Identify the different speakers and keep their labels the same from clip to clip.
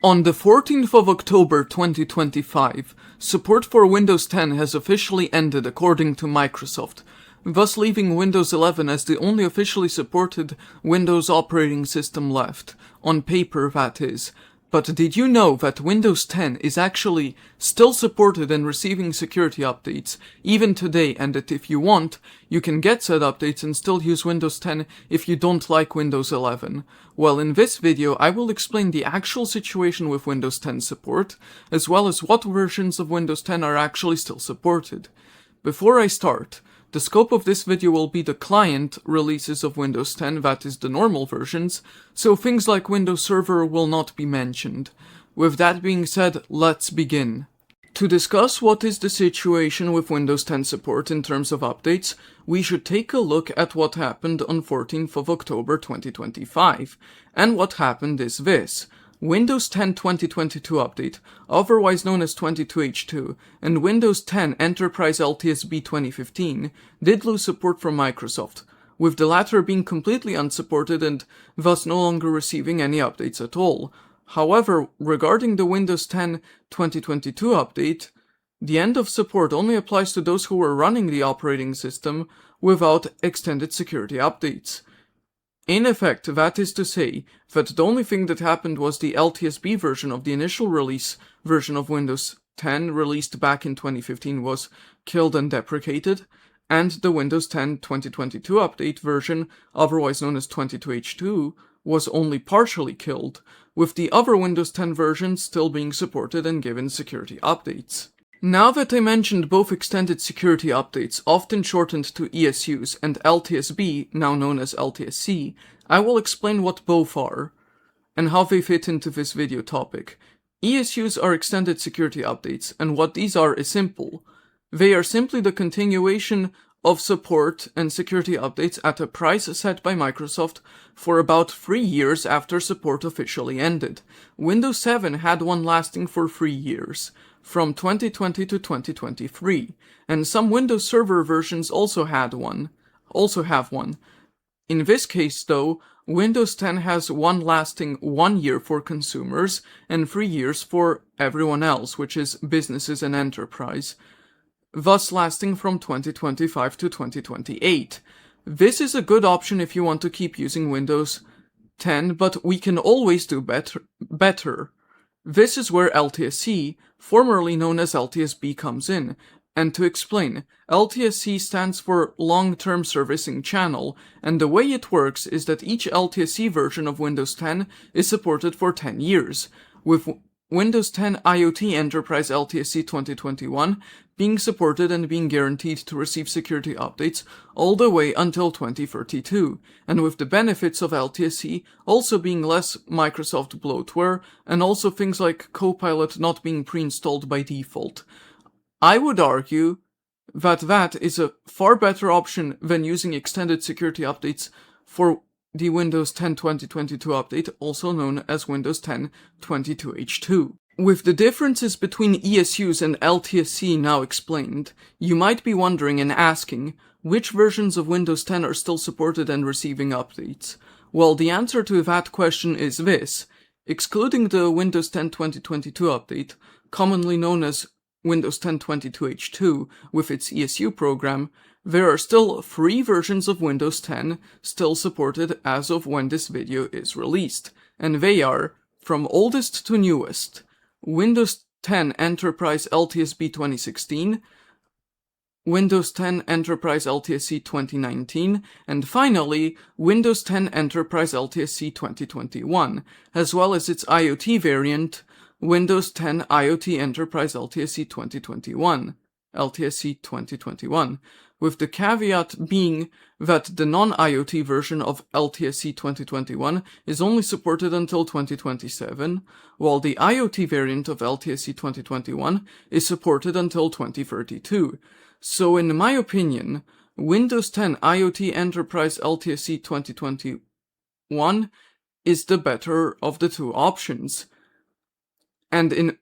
Speaker 1: On the 14th of October 2025, support for Windows 10 has officially ended according to Microsoft, thus leaving Windows 11 as the only officially supported Windows operating system left, on paper that is. But did you know that Windows 10 is actually still supported and receiving security updates, even today, and that if you want, you can get said updates and still use Windows 10 if you don't like Windows 11? Well, in this video, I will explain the actual situation with Windows 10 support, as well as what versions of Windows 10 are actually still supported. Before I start, the scope of this video will be the client releases of Windows 10, that is the normal versions, so things like Windows Server will not be mentioned. With that being said, let's begin. To discuss what is the situation with Windows 10 support in terms of updates, we should take a look at what happened on 14th of October 2025. And what happened is this. Windows 10 2022 update, otherwise known as 22H2, and Windows 10 Enterprise LTSB 2015 did lose support from Microsoft, with the latter being completely unsupported and thus no longer receiving any updates at all. However, regarding the Windows 10 2022 update, the end of support only applies to those who were running the operating system without extended security updates. In effect, that is to say, that the only thing that happened was the LTSB version of the initial release version of Windows 10 released back in 2015 was killed and deprecated, and the Windows 10 2022 update version, otherwise known as 22H2, was only partially killed, with the other Windows 10 versions still being supported and given security updates. Now that I mentioned both extended security updates, often shortened to ESUs, and LTSB, now known as LTSC, I will explain what both are, and how they fit into this video topic. ESUs are extended security updates, and what these are is simple. They are simply the continuation of support and security updates at a price set by Microsoft for about 3 years after support officially ended. Windows 7 had one lasting for 3 years, from 2020 to 2023, and some Windows Server versions also have one. In this case though, Windows 10 has one lasting 1 year for consumers and 3 years for everyone else, which is businesses and enterprise, thus lasting from 2025 to 2028. This is a good option if you want to keep using Windows 10, but we can always do better. This is where LTSC, formerly known as LTSB, comes in. And to explain, LTSC stands for Long-Term Servicing Channel, and the way it works is that each LTSC version of Windows 10 is supported for 10 years, with Windows 10 IoT Enterprise LTSC 2021 being supported and being guaranteed to receive security updates all the way until 2032, and with the benefits of LTSC also being less Microsoft bloatware, and also things like Copilot not being pre-installed by default. I would argue that that is a far better option than using extended security updates for the Windows 10 2022 update, also known as Windows 10 22H2. With the differences between ESUs and LTSC now explained, you might be wondering and asking, which versions of Windows 10 are still supported and receiving updates? Well, the answer to that question is this. Excluding the Windows 10 2022 update, commonly known as Windows 10 22H2 with its ESU program, there are still 3 versions of Windows 10 still supported as of when this video is released, and they are, from oldest to newest, Windows 10 Enterprise LTSB 2016, Windows 10 Enterprise LTSC 2019, and finally, Windows 10 Enterprise LTSC 2021, as well as its IoT variant, Windows 10 IoT Enterprise LTSC 2021, LTSC 2021, with the caveat being that the non-IoT version of LTSC 2021 is only supported until 2027, while the IoT variant of LTSC 2021 is supported until 2032. So in my opinion, Windows 10 IoT Enterprise LTSC 2021 is the better of the two options, and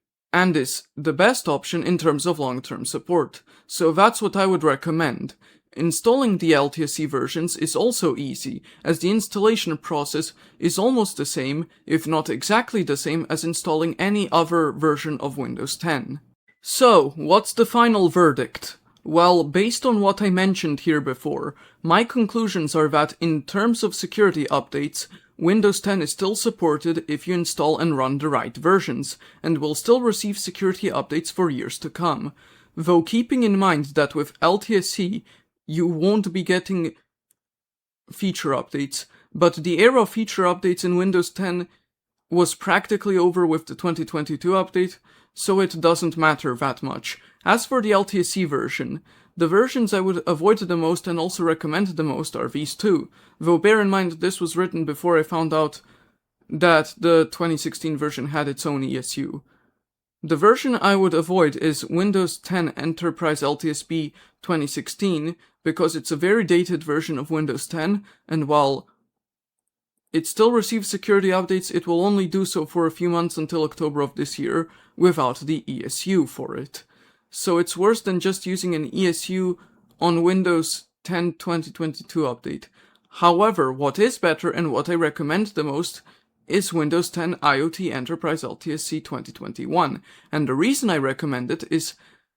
Speaker 1: is the best option in terms of long-term support. So that's what I would recommend. Installing the LTSC versions is also easy, as the installation process is almost the same, if not exactly the same, as installing any other version of Windows 10. So, what's the final verdict? Well, based on what I mentioned here before, my conclusions are that in terms of security updates, Windows 10 is still supported if you install and run the right versions, and will still receive security updates for years to come. Though keeping in mind that with LTSC, you won't be getting feature updates, but the era of feature updates in Windows 10 was practically over with the 2022 update, so it doesn't matter that much. As for the LTSC version, the versions I would avoid the most and also recommend the most are these two, though bear in mind this was written before I found out that the 2016 version had its own ESU. The version I would avoid is Windows 10 Enterprise LTSB 2016, because it's a very dated version of Windows 10, and while it still receives security updates, it will only do so for a few months until October of this year, without the ESU for it. So it's worse than just using an ESU on Windows 10 2022 update. However, what is better and what I recommend the most is Windows 10 IoT Enterprise LTSC 2021, and the reason I recommend it is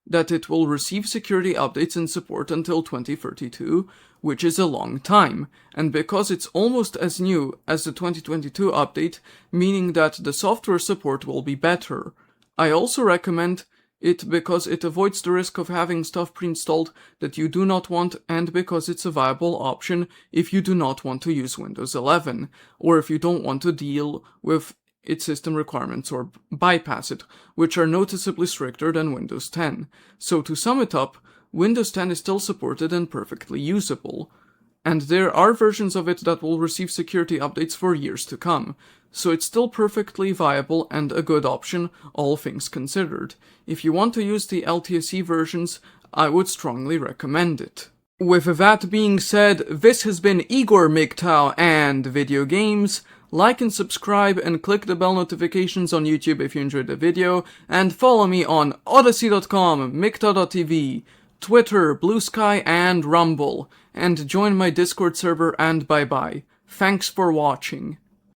Speaker 1: that it will receive security updates and support until 2032, which is a long time, and because it's almost as new as the 2022 update, meaning that the software support will be better. I also recommend it because it avoids the risk of having stuff pre-installed that you do not want, and because it's a viable option if you do not want to use Windows 11, or if you don't want to deal with its system requirements or bypass it, which are noticeably stricter than Windows 10. So to sum it up, Windows 10 is still supported and perfectly usable, and there are versions of it that will receive security updates for years to come, so it's still perfectly viable and a good option, all things considered. If you want to use the LTSC versions, I would strongly recommend it. With that being said, this has been Igor MGTOW and Video Games. Like and subscribe and click the bell notifications on YouTube if you enjoyed the video, and follow me on odyssey.com, mgtow.tv, Twitter, Blue Sky, and Rumble, and join my Discord server, and bye bye. Thanks for watching.